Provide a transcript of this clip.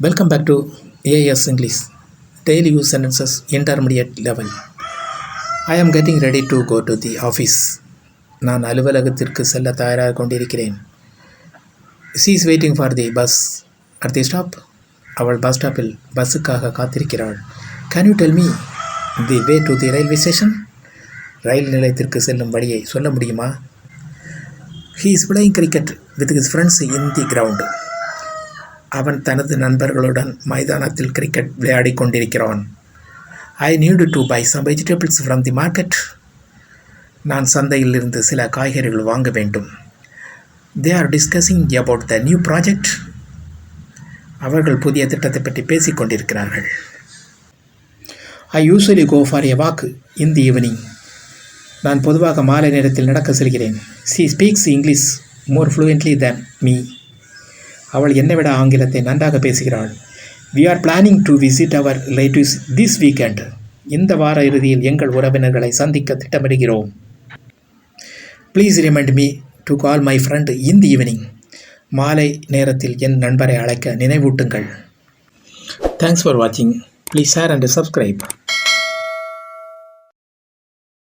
Welcome back to AIS English Daily Use Sentences Intermediate Level. I am getting ready to go to the office. நான் அலுவலகத்திற்கு செல்ல தயாராக கொண்டிருக்கிறேன். She is waiting for the bus at the stop. அவள் bus ஸ்டாப்பில் பஸ்ஸுக்காக காத்திருக்கிறாள். Can you tell me the way to the railway station? ரயில் நிலையத்திற்கு செல்லும் வழியை சொல்ல முடியுமா? He is playing cricket with his friends in the ground. அவன் தனது நண்பர்களுடன் மைதானத்தில் கிரிக்கெட் விளையாடி கொண்டிருக்கிறான். I need to buy some vegetables from the market. நான் சந்தையில் இருந்து சில காய்கறிகள் வாங்க வேண்டும். They are discussing about the new project. அவர்கள் புதிய திட்டத்தை பற்றி பேசிக் கொண்டிருக்கிறார்கள். I usually go for a walk in the evening. நான் பொதுவாக மாலை நேரத்தில் நடக்க செல்கிறேன். She speaks English more fluently than me. அவள் என்னை விட ஆங்கிலத்தை நன்றாக பேசுகிறாள். We are planning to visit our relatives this weekend. இந்த வார இறுதியில் எங்கள் உறவினர்களை சந்திக்க திட்டமிடுகிறோம். Please remind me to call my friend in the evening. மாலை நேரத்தில் என் நண்பரை அழைக்க நினைவூட்டுங்கள். Thanks for watching. Please share and subscribe.